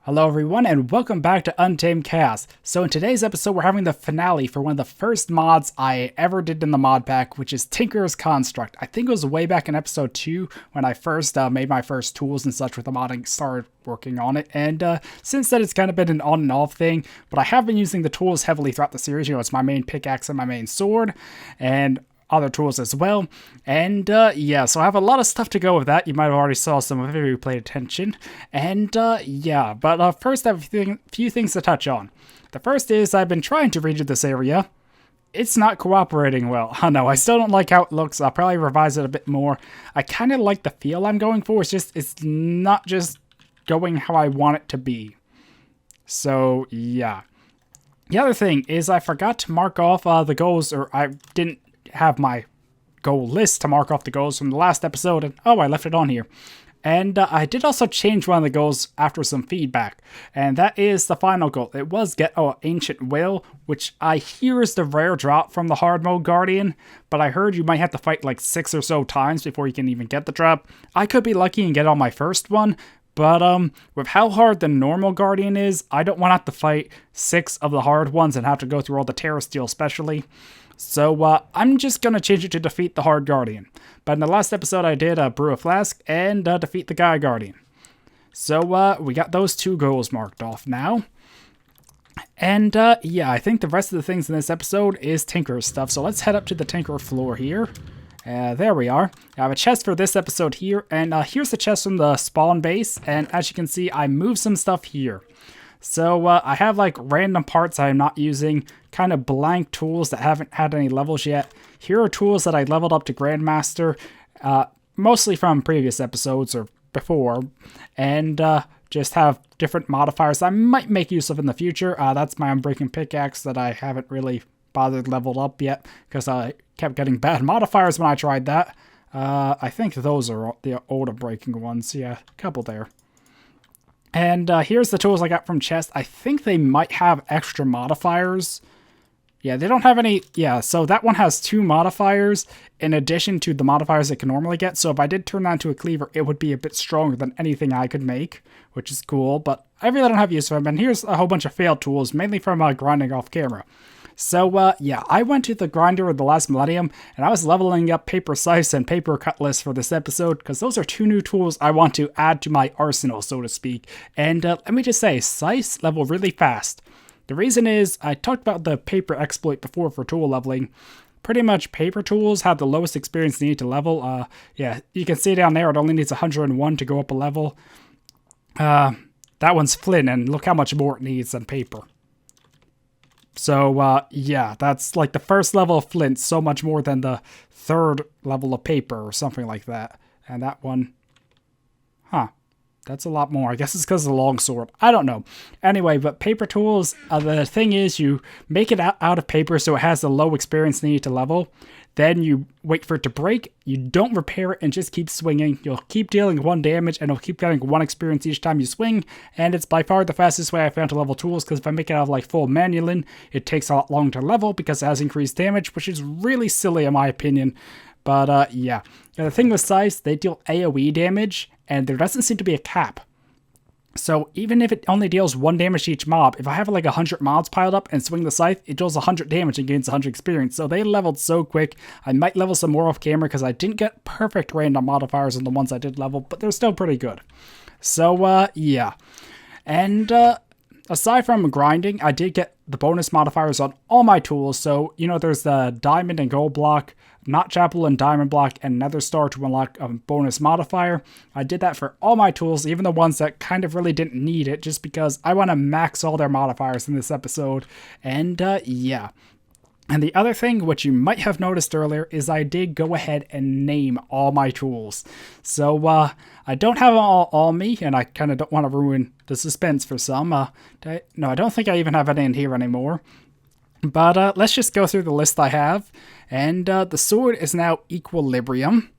Hello everyone and welcome back to Untamed Chaos. So in today's episode we're having the finale for one of the first mods I ever did in the mod pack, which is Tinker's Construct. I think it was way back in episode 2 when I first made my first tools and such with the modding, started working on it, and since then it's kind of been an on and off thing, but I have been using the tools heavily throughout the series. You know, it's my main pickaxe and my main sword, and other tools as well. And yeah, so I have a lot of stuff to go with that. You might have already saw some of it if you paid attention. And yeah, but first I have a few things to touch on. The first is I've been trying to redo this area. It's not cooperating well. I know, I still don't like how it looks. I'll probably revise it a bit more. I kind of like the feel I'm going for. It's not just going how I want it to be. So yeah. The other thing is I forgot to mark off the goals, or I didn't have my goal list to mark off the goals from the last episode, and oh, I left it on here. And I did also change one of the goals after some feedback, and that is the final goal. It was get Ancient Will, which I hear is the rare drop from the hard mode Guardian, but I heard you might have to fight like 6 or so times before you can even get the drop. I could be lucky and get on my first one, but with how hard the normal Guardian is, I don't want to have to fight 6 of the hard ones and have to go through all the Terror Steel especially. So I'm just going to change it to defeat the hard Guardian. But in the last episode I did brew a flask and defeat the Guy Guardian. So we got those 2 goals marked off now. And yeah, I think the rest of the things in this episode is Tinker stuff. So let's head up to the Tinker floor here. There we are. I have a chest for this episode here, and here's the chest from the spawn base, and as you can see, I moved some stuff here. So I have like random parts I'm not using, kind of blank tools that haven't had any levels yet. Here are tools that I leveled up to Grandmaster, mostly from previous episodes or before, and just have different modifiers I might make use of in the future. That's my Unbreaking Pickaxe that I haven't really bothered leveled up yet, because I kept getting bad modifiers when I tried that. I think those are the older breaking ones. Yeah, a couple there. And here's the tools I got from chest. I think they might have extra modifiers. Yeah, they don't have any. Yeah, so that one has 2 modifiers in addition to the modifiers it can normally get. So if I did turn that into a cleaver, it would be a bit stronger than anything I could make, which is cool. But I really don't have use for them. And here's a whole bunch of failed tools, mainly from grinding off camera. So, yeah, I went to the grinder of the last millennium, and I was leveling up Paper Slice and Paper Cutlass for this episode, because those are 2 new tools I want to add to my arsenal, so to speak. And let me just say, Slice level really fast. The reason is, I talked about the paper exploit before for tool leveling. Pretty much paper tools have the lowest experience needed to level. Yeah, you can see down there, it only needs 101 to go up a level. That one's flint, and look how much more it needs than paper. So, yeah, that's like the first level of flint, so much more than the 3rd level of paper or something like that. And that one, that's a lot more. I guess it's because of the longsword. I don't know. Anyway, but paper tools, the thing is you make it out of paper so it has the low experience needed to level. Then you wait for it to break, you don't repair it, and just keep swinging. You'll keep dealing 1 damage, and it'll keep getting 1 experience each time you swing, and it's by far the fastest way I found to level tools, because if I make it out of like full manulin, it takes a lot longer to level because it has increased damage, which is really silly in my opinion. But yeah. The thing with Scythe, they deal AoE damage, and there doesn't seem to be a cap. So even if it only deals 1 damage to each mob, if I have like 100 mobs piled up and swing the scythe, it deals 100 damage and gains 100 experience. So they leveled so quick. I might level some more off camera because I didn't get perfect random modifiers on the ones I did level, but they're still pretty good. So yeah. And aside from grinding, I did get the bonus modifiers on all my tools. So, you know, there's the diamond and gold block, Knot Chapel and diamond block, and nether star to unlock a bonus modifier. I did that for all my tools, even the ones that kind of really didn't need it, just because I want to max all their modifiers in this episode. And yeah. And the other thing, which you might have noticed earlier, is I did go ahead and name all my tools. So I don't have them all on me, and I kind of don't want to ruin the suspense for some. No, I don't think I even have any in here anymore. But let's just go through the list I have. And the sword is now Equilibrium.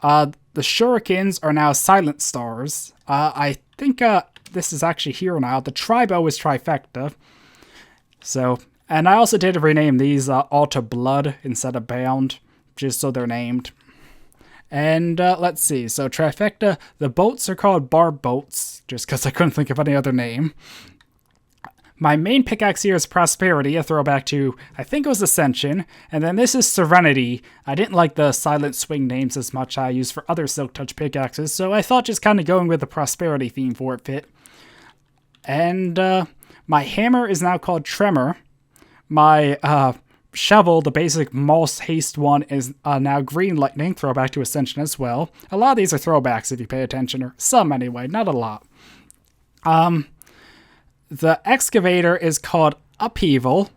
The shurikens are now Silent Stars. I think this is actually here now. The Tribo is Trifecta. So, and I also did rename these all to Blood instead of Bound, just so they're named. And let's see. So trifecta, the boats are called bar boats, just because I couldn't think of any other name. My main pickaxe here is Prosperity, a throwback to, I think it was Ascension. And then this is Serenity. I didn't like the Silent Swing names as much I used for other Silk Touch pickaxes, so I thought just kind of going with the Prosperity theme for it fit. And my hammer is now called Tremor. My shovel, the basic Moss Haste one, is now Green Lightning, throwback to Ascension as well. A lot of these are throwbacks if you pay attention, or some anyway, not a lot. The excavator is called Upheaval,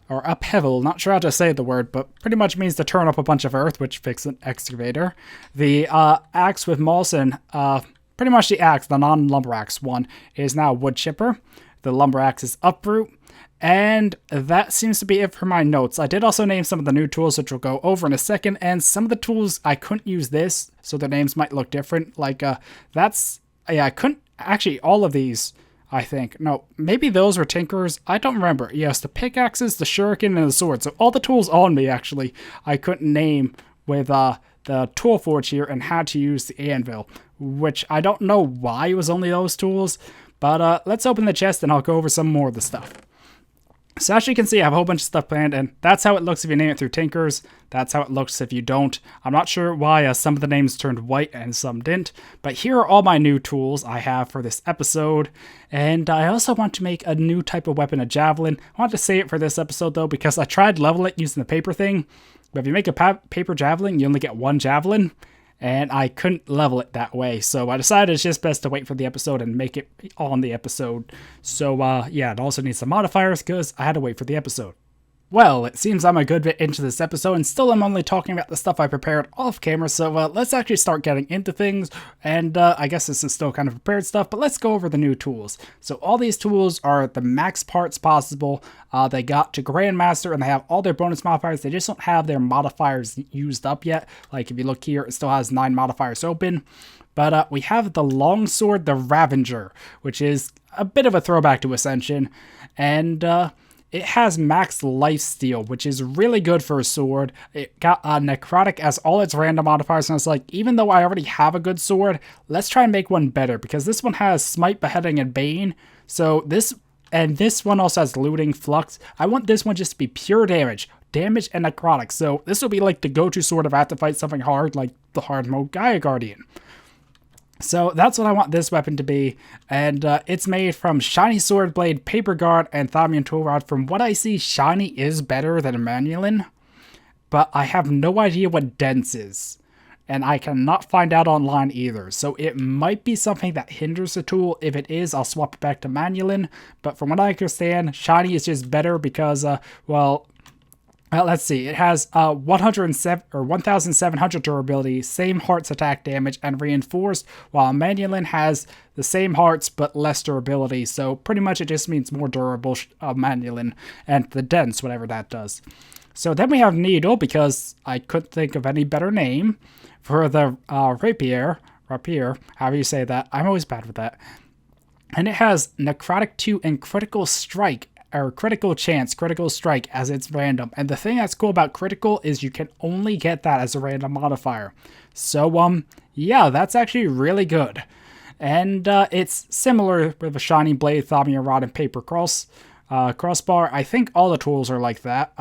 or Upheaval, not sure how to say the word, but pretty much means to turn up a bunch of earth, which fixes an excavator. The axe with moss and pretty much the axe, the non-lumber axe one, is now Wood Chipper. The lumber axe is Uproot. And that seems to be it for my notes. I did also name some of the new tools, which we'll go over in a second, and some of the tools I couldn't use this, so their names might look different. Like, I couldn't, actually, all of these, I think. No, maybe those were Tinker's. I don't remember. Yes, the pickaxes, the shuriken, and the sword. So all the tools on me, actually, I couldn't name with the tool forge here and had to use the anvil, which I don't know why it was only those tools, but let's open the chest and I'll go over some more of the stuff. So as you can see, I have a whole bunch of stuff planned, and that's how it looks if you name it through Tinker's. That's how it looks if you don't. I'm not sure why some of the names turned white and some didn't, but here are all my new tools I have for this episode. And I also want to make a new type of weapon, a javelin. I want to save it for this episode, though, because I tried leveling it using the paper thing. But if you make a paper javelin, you only get one javelin, and I couldn't level it that way. So I decided it's just best to wait for the episode and make it on the episode. So yeah, it also needs some modifiers because I had to wait for the episode. Well, it seems I'm a good bit into this episode, and still I'm only talking about the stuff I prepared off camera, so let's actually start getting into things, and I guess this is still kind of prepared stuff, but let's go over the new tools. So all these tools are the max parts possible. They got to Grandmaster, and they have all their bonus modifiers. They just don't have their modifiers used up yet. Like, if you look here, it still has 9 modifiers open. But we have the longsword, the Ravager, which is a bit of a throwback to Ascension, and it has max lifesteal, which is really good for a sword. It got necrotic as all its random modifiers, and I was like, even though I already have a good sword, let's try and make one better, because this one has smite, beheading, and bane. So this one also has looting, flux. I want this one just to be pure damage and necrotic. So this will be like the go-to sword if I have to fight something hard, like the hard mode Gaia Guardian. So that's what I want this weapon to be, and it's made from Shiny Sword Blade, Paper Guard, and Thamian Tool Rod. From what I see, Shiny is better than Manulin, but I have no idea what Dense is, and I cannot find out online either. So it might be something that hinders the tool. If it is, I'll swap it back to Manulin, but from what I understand, Shiny is just better because, well, let's see, it has 1,700 durability, same hearts attack damage, and reinforced, while Manulin has the same hearts but less durability, so pretty much it just means more durable Manulin, and the dense, whatever that does. So then we have Needle, because I couldn't think of any better name for the Rapier, however you say that, I'm always bad with that. And it has Necrotic 2 and Critical Strike, or critical chance, critical strike, as it's random. And the thing that's cool about critical is you can only get that as a random modifier. So, yeah, that's actually really good. And it's similar with a Shiny Blade, Thamian Rod, and Paper Crossbar. I think all the tools are like that.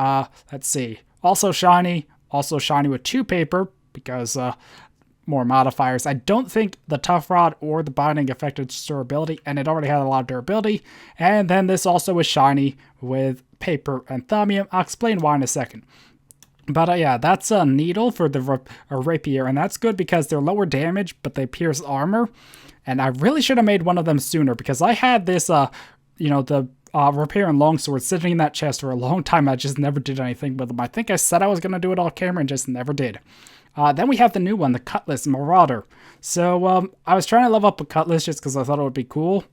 Let's see. Also shiny with 2 paper, because more modifiers. I don't think the Tough Rod or the Binding affected durability, and it already had a lot of durability. And then this also is shiny with paper and Thamium. I'll explain why in a second. But yeah, that's a Needle for the Rapier, and that's good because they're lower damage, but they pierce armor. And I really should have made one of them sooner, because I had this, the Rapier and Longsword sitting in that chest for a long time. I just never did anything with them. I think I said I was going to do it off camera and just never did. Then we have the new one, the Cutlass Marauder. So I was trying to level up a Cutlass just because I thought it would be cool.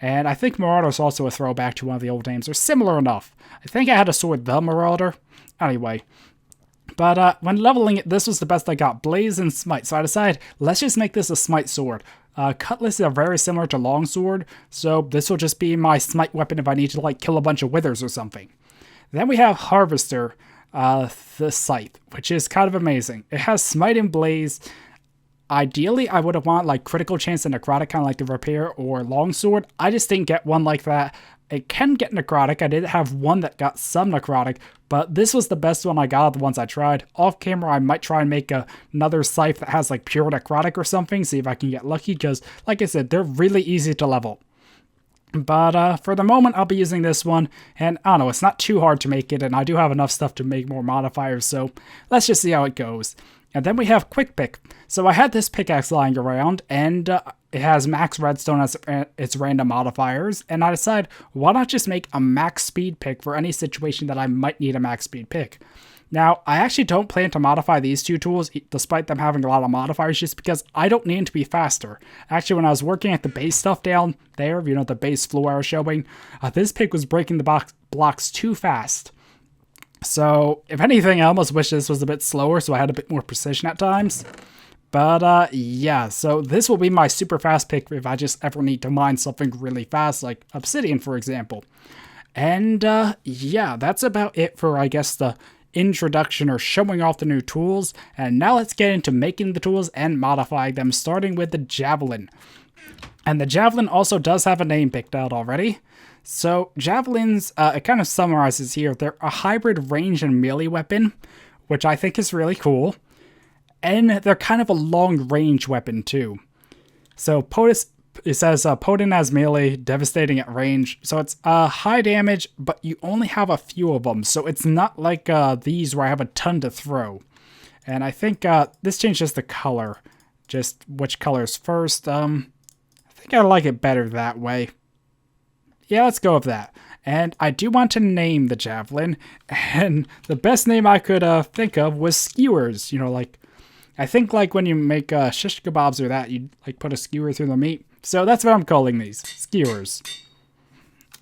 And I think Marauder is also a throwback to one of the old names. They're similar enough. I think I had a sword, the Marauder. Anyway. But when leveling it, this was the best I got. Blaze and Smite. So I decided, let's just make this a Smite sword. Cutlass are very similar to Longsword. So this will just be my Smite weapon if I need to, like, kill a bunch of Withers or something. Then we have Harvester. The Scythe, which is kind of amazing. It has Smite and Blaze. ideally, I would have wanted like critical chance and necrotic, kind of like the Repair or Longsword. I just didn't get one like that. It can get necrotic. I did have one that got some necrotic, but this was the best one I got of the ones I tried. Off camera, I might try and make another scythe that has like pure necrotic or something, see if I can get lucky, because like I said, they're really easy to level. But for the moment, I'll be using this one, and I don't know, it's not too hard to make it, and I do have enough stuff to make more modifiers, so let's just see how it goes. And then we have Quick Pick. So I had this pickaxe lying around, and it has max redstone as its random modifiers, and I decided, why not just make a max speed pick for any situation that I might need a max speed pick. Now, I actually don't plan to modify these two tools, despite them having a lot of modifiers, just because I don't need them to be faster. Actually, when I was working at the base stuff down there, you know, the base floor I was showing, this pick was breaking the blocks too fast. So, if anything, I almost wish this was a bit slower so I had a bit more precision at times. But, yeah, so this will be my super fast pick if I just ever need to mine something really fast, like obsidian, for example. And, yeah, that's about it for, I guess, the introduction or showing off the new tools. And now let's get into making the tools and modifying them, starting with the Javelin. And the Javelin also does have a name picked out already. So, Javelins, it kind of summarizes here, they're a hybrid range and melee weapon, which I think is really cool. And they're kind of a long-range weapon, too. So, it says potent as melee, devastating at range. So, it's high damage, but you only have a few of them. So, it's not like these where I have a ton to throw. And I think this changes the color. Just which color is first. I think I like it better that way. Yeah, let's go with that. And I do want to name the Javelin, and the best name I could think of was Skewers. You know, like, I think like when you make shish kebabs or that, you like put a skewer through the meat. So that's what I'm calling these, Skewers.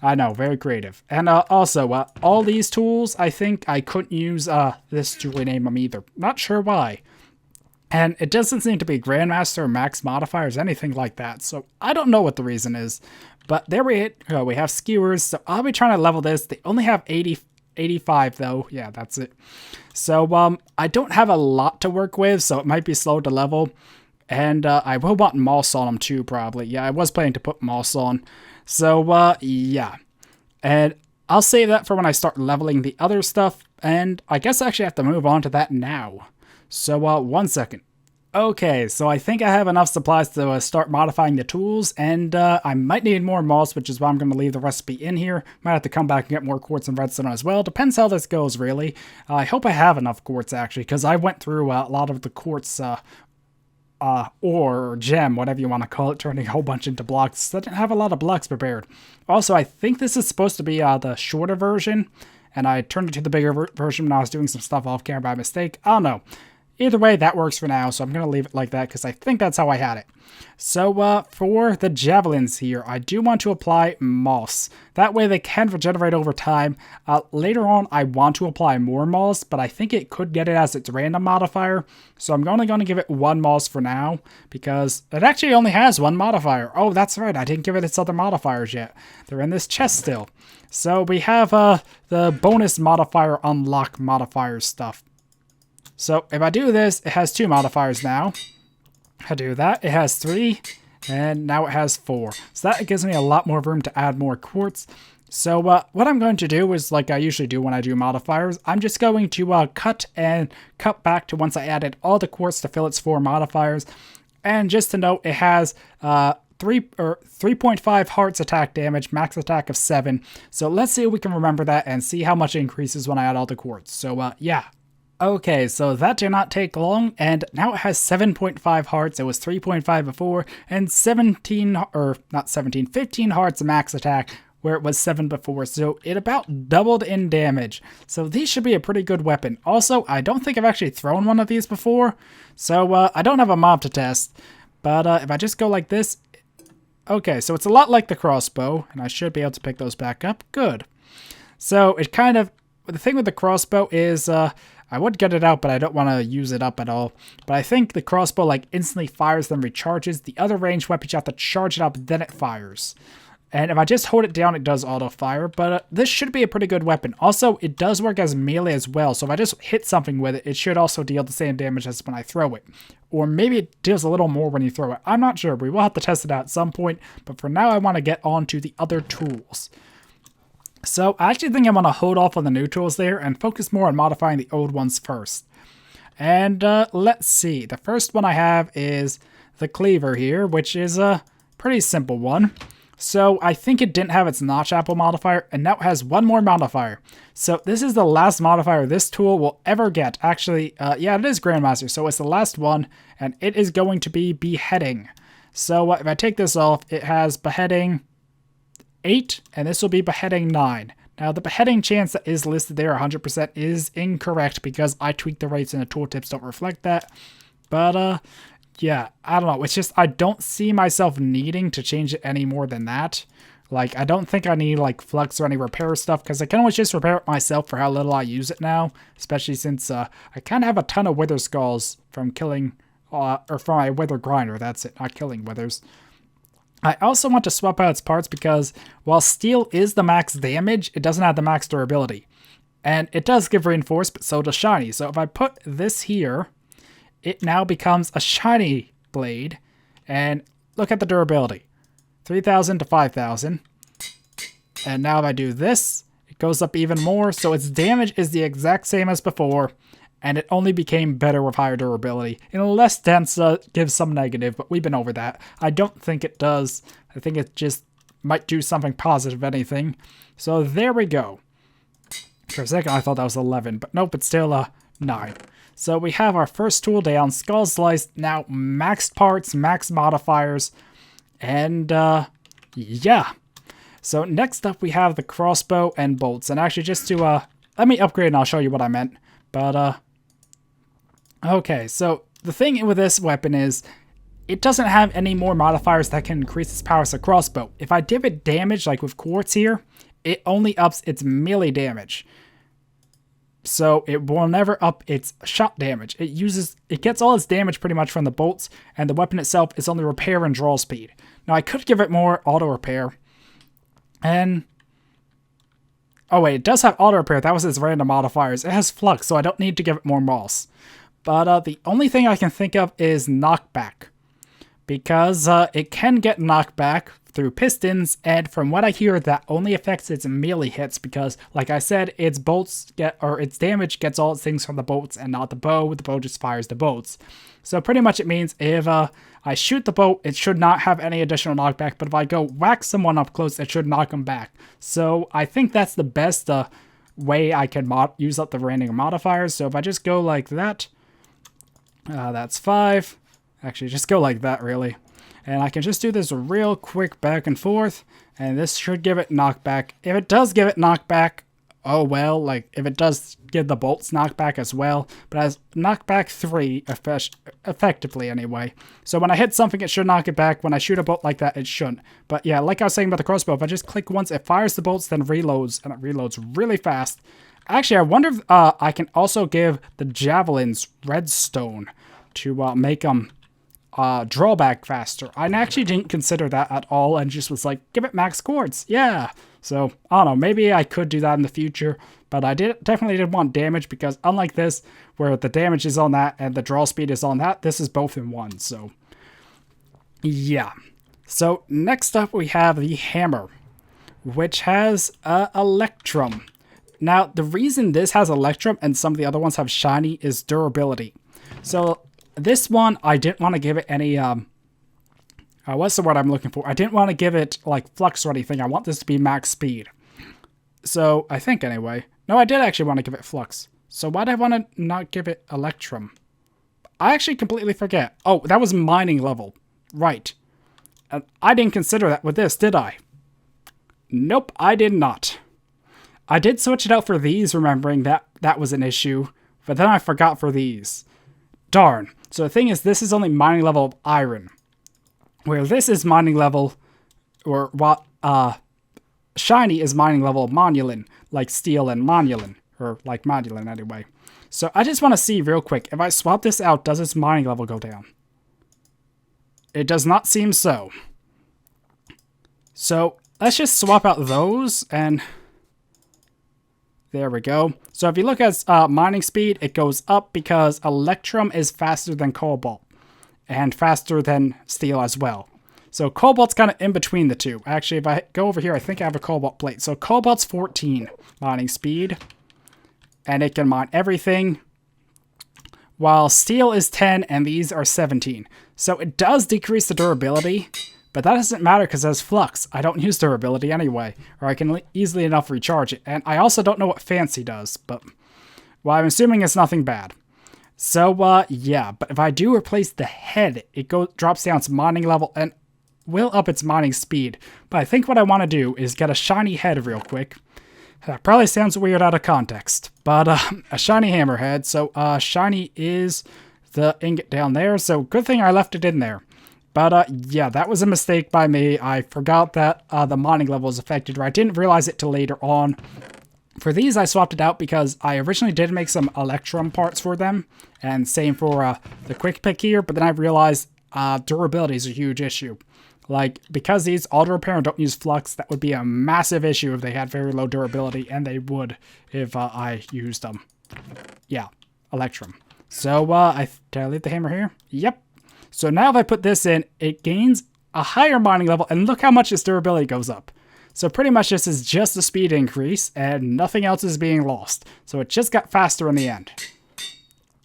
I know, very creative. And also, all these tools, I think I couldn't use this to rename them either. Not sure why. And it doesn't seem to be Grandmaster or Max Modifiers, anything like that. So I don't know what the reason is. But there we go. We have Skewers. So I'll be trying to level this. They only have 85 though. Yeah, that's it. So I don't have a lot to work with, so it might be slow to level. And I will want moss on them too, probably. Yeah, I was planning to put moss on. So yeah. And I'll save that for when I start leveling the other stuff. And I guess I actually have to move on to that now. So 1 second. Okay, so I think I have enough supplies to start modifying the tools, and I might need more moss, which is why I'm going to leave the recipe in here. Might have to come back and get more quartz and redstone as well. Depends how this goes, really. I hope I have enough quartz, actually, because I went through a lot of the quartz ore or gem, whatever you want to call it, turning a whole bunch into blocks. So I didn't have a lot of blocks prepared. Also, I think this is supposed to be the shorter version, and I turned it to the bigger version when I was doing some stuff off camera by mistake. I don't know. Either way, that works for now, so I'm going to leave it like that because I think that's how I had it. So for the Javelins here, I do want to apply moss. That way they can regenerate over time. Later on, I want to apply more moss, but I think it could get it as its random modifier. So I'm only going to give it one moss for now because it actually only has one modifier. Oh, that's right. I didn't give it its other modifiers yet. They're in this chest still. So we have the bonus modifier unlock modifier stuff. So if I do this, it has 2 modifiers now. I do that, it has 3, and now it has 4. So that gives me a lot more room to add more quartz. So what I'm going to do is, like I usually do when I do modifiers, I'm just going to cut back to once I added all the quartz to fill its 4 modifiers. And just to note, it has 3.5 hearts attack damage, max attack of 7. So let's see if we can remember that and see how much it increases when I add all the quartz. So yeah. Okay, so that did not take long, and now it has 7.5 hearts. It was 3.5 before, and 15 hearts max attack, where it was 7 before, so it about doubled in damage. So these should be a pretty good weapon. Also, I don't think I've actually thrown one of these before, so I don't have a mob to test, but if I just go like this, okay, so it's a lot like the crossbow, and I should be able to pick those back up. Good. So it kind of, the thing with the crossbow is, I would get it out, but I don't want to use it up at all. But I think the crossbow like instantly fires then recharges. The other ranged weapons, you have to charge it up, then it fires. And if I just hold it down, it does auto fire, but this should be a pretty good weapon. Also, it does work as melee as well, so if I just hit something with it, it should also deal the same damage as when I throw it. Or maybe it deals a little more when you throw it. I'm not sure. We will have to test it out at some point, but for now I want to get on to the other tools. So I actually think I'm going to hold off on the new tools there and focus more on modifying the old ones first. And let's see. The first one I have is the cleaver here, which is a pretty simple one. So I think it didn't have its notch apple modifier, and now it has one more modifier. So this is the last modifier this tool will ever get. Actually, yeah, it is Grandmaster, so it's the last one, and it is going to be beheading. So if I take this off, it has beheading 8, and this will be beheading 9. Now, the beheading chance that is listed there, 100%, is incorrect because I tweaked the rates and the tooltips don't reflect that. But, yeah, I don't know. It's just I don't see myself needing to change it any more than that. Like, I don't think I need, like, flux or any repair stuff because I can always just repair it myself for how little I use it now. Especially since I kind of have a ton of wither skulls from killing, or from my wither grinder. That's it, not killing withers. I also want to swap out its parts because while steel is the max damage, it doesn't have the max durability. And it does give reinforced, but so does shiny. So if I put this here, it now becomes a shiny blade. And look at the durability. 3,000 to 5,000. And now if I do this, it goes up even more. So its damage is the exact same as before. And it only became better with higher durability. Unless dense gives some negative, but we've been over that. I don't think it does. I think it just might do something positive, if anything. So there we go. For a second, I thought that was 11, but nope, it's still 9. So we have our first tool down, Skull Slice, now maxed parts, max modifiers, and yeah. So next up we have the crossbow and bolts, and actually just to, let me upgrade and I'll show you what I meant, but okay, so the thing with this weapon is, it doesn't have any more modifiers that can increase its power as a crossbow. If I give it damage, like with quartz here, it only ups its melee damage. So it will never up its shot damage. It gets all its damage pretty much from the bolts, and the weapon itself is only repair and draw speed. Now I could give it more auto repair, and oh wait, it does have auto repair. That was its random modifiers. It has flux, so I don't need to give it more moss. But the only thing I can think of is knockback, because it can get knockback through pistons, and from what I hear, that only affects its melee hits because, like I said, its damage gets all its things from the bolts and not the bow. The bow just fires the bolts. So pretty much it means if I shoot the bow, it should not have any additional knockback, but if I go whack someone up close, it should knock them back. So I think that's the best way I can use up the random modifiers. So if I just go like that, that's 5. Actually, just go like that, really. And I can just do this real quick back and forth, and this should give it knockback. If it does give it knockback, oh well, like if it does give the bolts knockback as well, but it has knockback 3 effectively anyway. So when I hit something, it should knock it back. When I shoot a bolt like that, it shouldn't. But yeah, like I was saying about the crossbow, if I just click once, it fires the bolts, then reloads, and it reloads really fast. Actually, I wonder if I can also give the javelins redstone to make them drawback faster. I actually didn't consider that at all and just was like, give it max quartz, yeah. So, I don't know, maybe I could do that in the future, but I definitely didn't want damage because unlike this, where the damage is on that and the draw speed is on that, this is both in one, so yeah. So, next up we have the hammer, which has Electrum. Now, the reason this has Electrum and some of the other ones have shiny is durability. So, this one, I didn't want to give it any, what's the word I'm looking for? I didn't want to give it, like, flux or anything. I want this to be max speed. So, I think, anyway. No, I did actually want to give it flux. So, why did I want to not give it Electrum? I actually completely forget. Oh, that was mining level. Right. And I didn't consider that with this, did I? Nope, I did not. I did switch it out for these, remembering that that was an issue. But then I forgot for these. Darn. So the thing is, this is only mining level of iron, where this is mining level, or what, shiny is mining level of monulin, like steel and monulin, or like monulin anyway. So I just want to see real quick, if I swap this out, does its mining level go down? It does not seem so. So let's just swap out those, and there we go. So if you look at mining speed, it goes up because Electrum is faster than Cobalt, and faster than Steel as well. So Cobalt's kind of in between the two. Actually, if I go over here, I think I have a Cobalt plate. So Cobalt's 14 mining speed, and it can mine everything, while Steel is 10, and these are 17. So it does decrease the durability, but that doesn't matter because as Flux, I don't use durability anyway, or I can easily enough recharge it. And I also don't know what Fancy does, but, well, I'm assuming it's nothing bad. So, yeah, but if I do replace the head, it drops down its mining level and will up its mining speed. But I think what I want to do is get a shiny head real quick. That probably sounds weird out of context, but a shiny hammerhead. So shiny is the ingot down there, so good thing I left it in there. But yeah, that was a mistake by me. I forgot that the mining level is affected, or I didn't realize it till later on. For these, I swapped it out because I originally did make some Electrum parts for them, and same for the quick pick here, but then I realized durability is a huge issue. Like, because these auto repair and don't use flux, that would be a massive issue if they had very low durability, and they would if I used them. Yeah, Electrum. So, did I leave the hammer here? Yep. So now if I put this in, it gains a higher mining level, and look how much its durability goes up. So pretty much this is just a speed increase, and nothing else is being lost. So it just got faster in the end.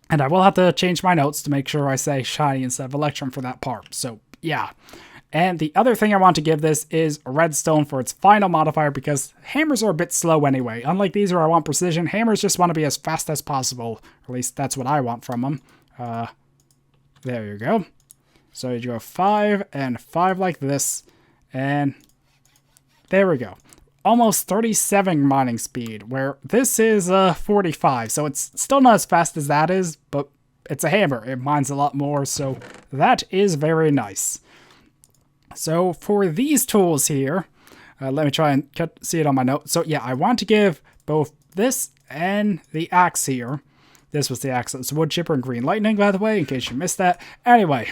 And I will have to change my notes to make sure I say shiny instead of Electrum for that part. So, yeah. And the other thing I want to give this is redstone for its final modifier, because hammers are a bit slow anyway. Unlike these where I want precision, hammers just want to be as fast as possible. At least that's what I want from them. There you go. So you go 5 and 5 like this, and there we go. Almost 37 mining speed, where this is 45. So it's still not as fast as that is, but it's a hammer. It mines a lot more, so that is very nice. So for these tools here, let me try and see it on my notes. So yeah, I want to give both this and the axe here. This was the axe. It's wood chipper and green lightning, by the way, in case you missed that. Anyway,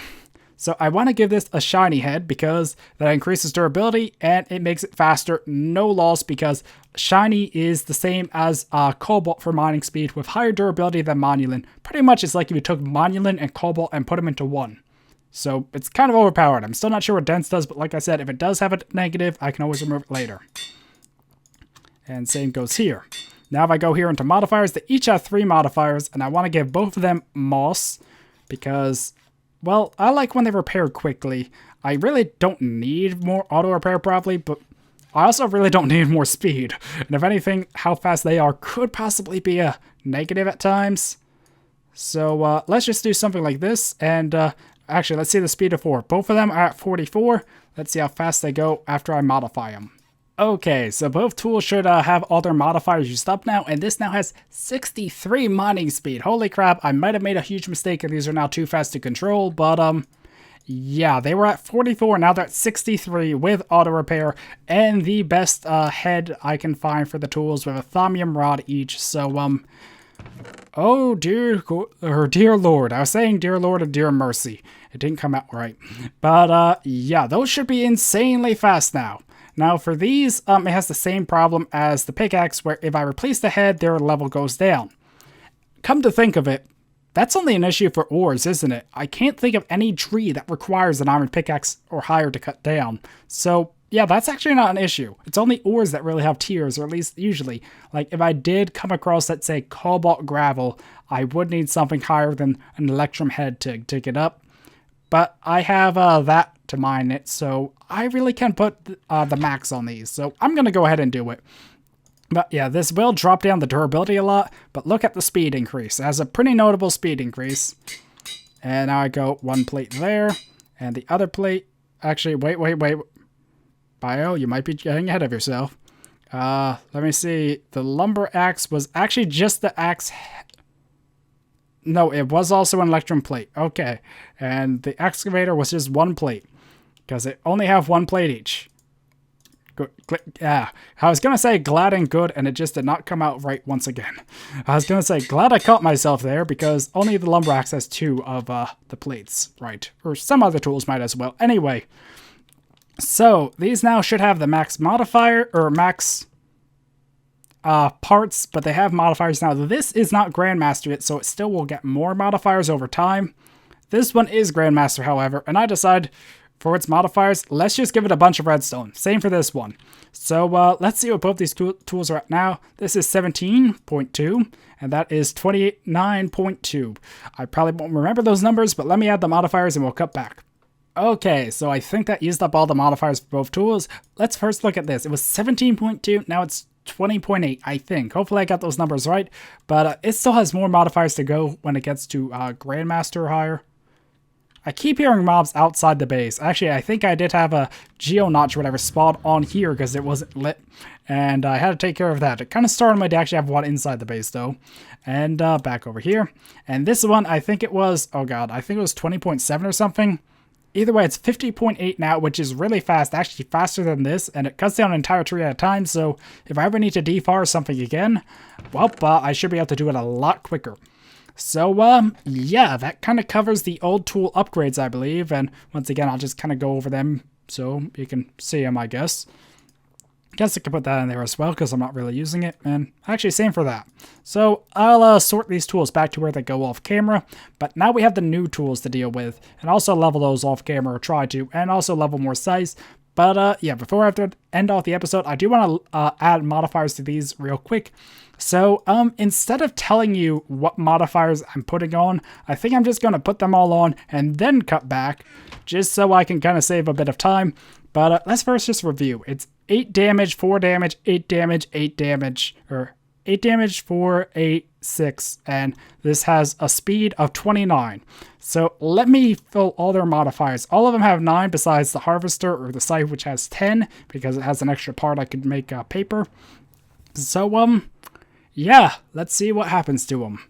so I want to give this a shiny head because that increases durability and it makes it faster. No loss because shiny is the same as cobalt for mining speed with higher durability than monolin. Pretty much it's like if you took monolin and cobalt and put them into one. So it's kind of overpowered. I'm still not sure what dense does, but like I said, if it does have a negative, I can always remove it later. And same goes here. Now if I go here into modifiers, they each have 3 modifiers, and I want to give both of them moss because, well, I like when they repair quickly. I really don't need more auto repair probably, but I also really don't need more speed. And if anything, how fast they are could possibly be a negative at times. So let's just do something like this, and actually, let's see the speed of 4. Both of them are at 44. Let's see how fast they go after I modify them. Okay, so both tools should have all their modifiers used up now, and this now has 63 mining speed. Holy crap, I might have made a huge mistake if these are now too fast to control, but yeah, they were at 44, now they're at 63 with auto repair, and the best head I can find for the tools with a thaumium rod each, so oh dear Lord. I was saying dear Lord and dear mercy. It didn't come out right. But yeah, those should be insanely fast now. Now for these, it has the same problem as the pickaxe, where if I replace the head, their level goes down. Come to think of it, that's only an issue for ores, isn't it? I can't think of any tree that requires an iron pickaxe or higher to cut down. So yeah, that's actually not an issue. It's only ores that really have tiers, or at least usually. Like, if I did come across, let's say, cobalt gravel, I would need something higher than an electrum head to dig it up. But I have that to mine it, so I really can put the max on these. So I'm going to go ahead and do it. But yeah, this will drop down the durability a lot, but look at the speed increase. It has a pretty notable speed increase. And now I go 1 plate there, and the other plate... Actually, wait. Bio, you might be getting ahead of yourself. Let me see. The lumber axe was actually just the axe. No, it was also an electrum plate. Okay. And the excavator was just 1 plate. Because it only have 1 plate each. Good. Yeah. I was going to say glad and good, and it just did not come out right once again. I was going to say glad I caught myself there, because only the lumber axe has 2 of the plates. Right. Or some other tools might as well. Anyway. So these now should have the max modifier, or max parts, but they have modifiers now. This is not Grandmaster yet, so it still will get more modifiers over time. This one is Grandmaster, however, and I decide for its modifiers, let's just give it a bunch of redstone. Same for this one. So let's see what both these tools are at now. This is 17.2, and that is 29.2. I probably won't remember those numbers, but let me add the modifiers and we'll cut back. Okay, so I think that used up all the modifiers for both tools. Let's first look at this. It was 17.2, now it's 20.8, I think. Hopefully I got those numbers right, but it still has more modifiers to go when it gets to Grandmaster or higher. I keep hearing mobs outside the base. Actually, I think I did have a geonotch or whatever spawned on here because it wasn't lit, and I had to take care of that. It kind of started me to actually have one inside the base, though. And back over here. And this one, I think it was, oh god, I think it was 20.7 or something. Either way, it's 50.8 now, which is really fast, actually faster than this, and it cuts down an entire tree at a time, so if I ever need to deforest something again, well, I should be able to do it a lot quicker. So, yeah, that kind of covers the old tool upgrades, I believe, and once again, I'll just kind of go over them so you can see them, I guess. Guess I could put that in there as well, because I'm not really using it, and actually, same for that. So, I'll sort these tools back to where they go off camera, but now we have the new tools to deal with, and also level those off camera, or try to, and also level more size. But, yeah, before I have to end off the episode, I do want to add modifiers to these real quick. So, instead of telling you what modifiers I'm putting on, I think I'm just going to put them all on and then cut back, just so I can kind of save a bit of time. But let's first just review. It's 8 damage, 4 damage, 8 damage, 8 damage, or 8 damage, 4, 8, 6, and this has a speed of 29. So let me fill all their modifiers. All of them have 9 besides the harvester or the scythe, which has 10 because it has an extra part I could make paper. So, yeah, let's see what happens to them.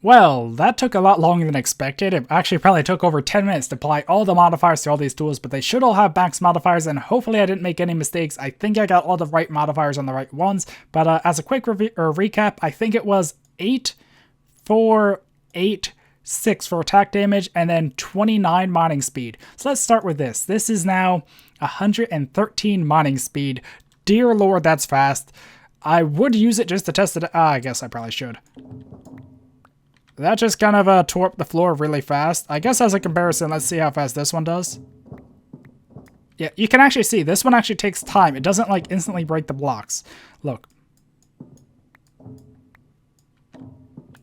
Well, that took a lot longer than expected. It actually probably took over 10 minutes to apply all the modifiers to all these tools, but they should all have max modifiers, and hopefully I didn't make any mistakes. I think I got all the right modifiers on the right ones, but as a quick recap, I think it was 8, 4, 8, 6 for attack damage, and then 29 mining speed. So let's start with this. This is now 113 mining speed. Dear Lord, that's fast. I would use it just to test it. I guess I probably should. That just kind of tore up the floor really fast. I guess as a comparison, let's see how fast this one does. Yeah, you can actually see this one actually takes time. It doesn't like instantly break the blocks. Look.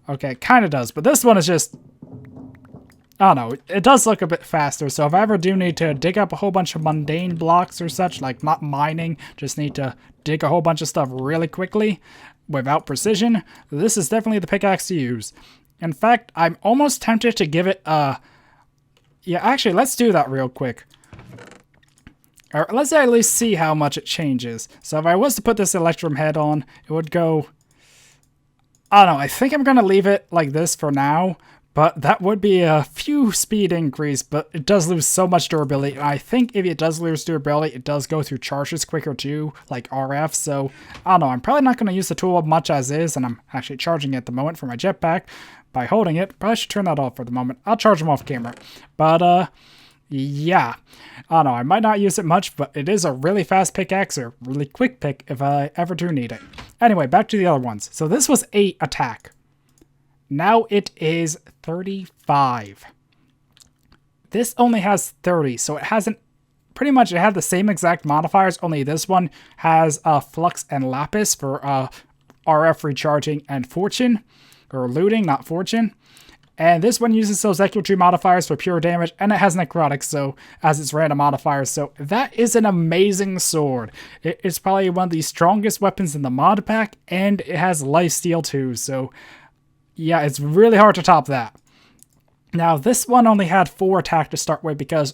Okay, it kind of does, but this one is just... I don't know, it does look a bit faster, so if I ever do need to dig up a whole bunch of mundane blocks or such, like not mining, just need to dig a whole bunch of stuff really quickly without precision, this is definitely the pickaxe to use. In fact, I'm almost tempted to give it a... Yeah, actually, let's do that real quick. Or let's at least see how much it changes. So if I was to put this Electrum head on, it would go... I don't know, I think I'm going to leave it like this for now. But that would be a few speed increase, but it does lose so much durability. And I think if it does lose durability, it does go through charges quicker too, like RF. So, I don't know, I'm probably not going to use the tool much as is, and I'm actually charging it at the moment for my jetpack by holding it. Probably should turn that off for the moment. I'll charge them off camera. But, yeah. I don't know, I might not use it much, but it is a really fast pickaxe, or really quick pick if I ever do need it. Anyway, back to the other ones. So this was 8 attack. Now it is 35. This only has 30, so it hasn't... Pretty much it had the same exact modifiers, only this one has Flux and Lapis for RF recharging and Fortune. Or looting, not Fortune. And this one uses those Equity modifiers for pure damage, and it has Necrotic, so as its random modifiers. So that is an amazing sword. It is probably one of the strongest weapons in the mod pack, and it has Lifesteal too, so... Yeah, it's really hard to top that. Now, this one only had 4 attack to start with because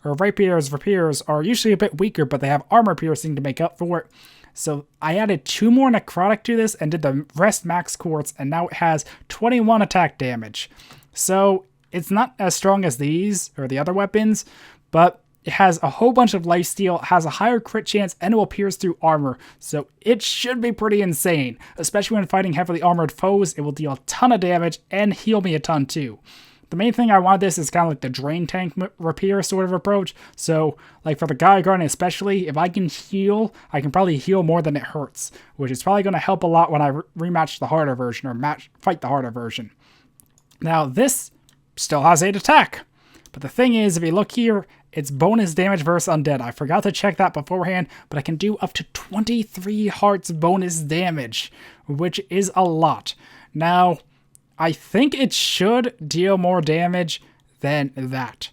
rapiers are usually a bit weaker, but they have armor piercing to make up for it. So I added 2 more necrotic to this and did the rest max quartz, and now it has 21 attack damage. So it's not as strong as these or the other weapons, but it has a whole bunch of lifesteal, has a higher crit chance, and it will pierce through armor, so it should be pretty insane. Especially when fighting heavily armored foes, it will deal a ton of damage and heal me a ton too. the main thing I want this is kind of like the drain tank repair sort of approach. So like for the Gaia Guardian especially, if I can heal, I can probably heal more than it hurts, which is probably going to help a lot when I rematch the harder version or fight the harder version. Now this still has 8 attack, but the thing is, if you look here, it's bonus damage versus undead. I forgot to check that beforehand, but I can do up to 23 hearts bonus damage, which is a lot. Now, I think it should deal more damage than that.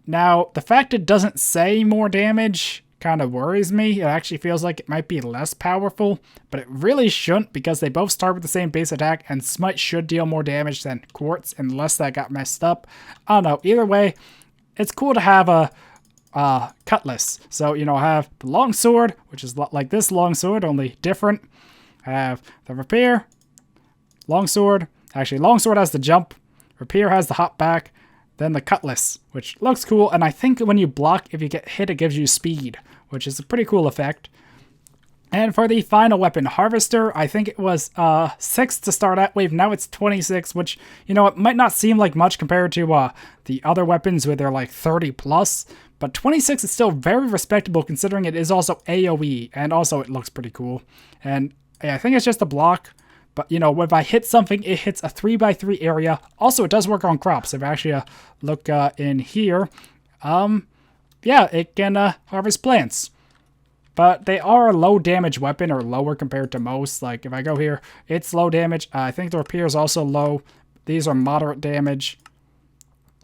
Now, the fact it doesn't say more damage kind of worries me. It actually feels like it might be less powerful, but it really shouldn't because they both start with the same base attack, and Smite should deal more damage than Quartz unless that got messed up. I don't know. Either way, it's cool to have a cutlass. So, you know, I have the longsword, which is like this longsword, only different. I have the rapier, longsword. Actually, longsword has the jump, rapier has the hop back, then the cutlass, which looks cool. And I think when you block, if you get hit, it gives you speed, which is a pretty cool effect. And for the final weapon, Harvester, I think it was 6 to start at wave. Now it's 26, which, you know, it might not seem like much compared to the other weapons where they're like 30 plus. But 26 is still very respectable considering it is also AoE, and also it looks pretty cool. And I think it's just a block, but, you know, if I hit something, it hits a 3x3 area. Also, it does work on crops. If I actually look in here, yeah, it can harvest plants. But they are a low damage weapon, or lower compared to most. Like, if I go here, it's low damage. I think the rapier is also low. These are moderate damage.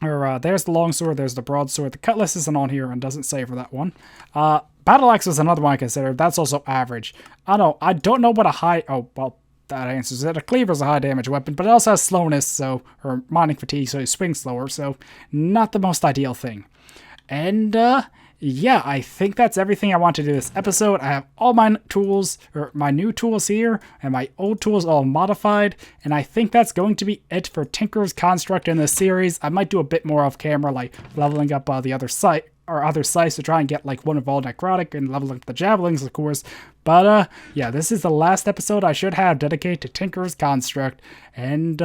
Or there's the longsword, there's the broadsword. The cutlass isn't on here and doesn't say for that one. Battle axe is another one I consider. That's also average. I don't know what a high... Oh, well, that answers it. A cleaver is a high damage weapon, but it also has slowness, so... Or mining fatigue, so you swing slower, so... Not the most ideal thing. And, yeah, I think that's everything I want to do this episode. I have all my tools, or my new tools here, and my old tools all modified, and I think that's going to be it for Tinker's Construct in this series. I might do a bit more off camera, like leveling up the other site, or other sites to try and get like one of all necrotic and leveling up the javelins, of course. But, yeah, this is the last episode I should have dedicated to Tinker's Construct, and,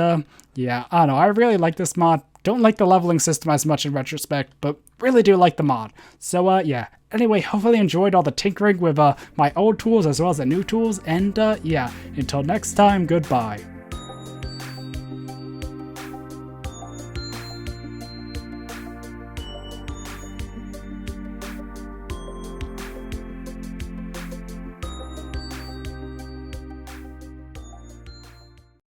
yeah, I don't know, I really like this mod. Don't like the leveling system as much in retrospect, but really do like the mod. So, yeah. Anyway, hopefully you enjoyed all the tinkering with my old tools as well as the new tools. And, yeah, until next time, goodbye.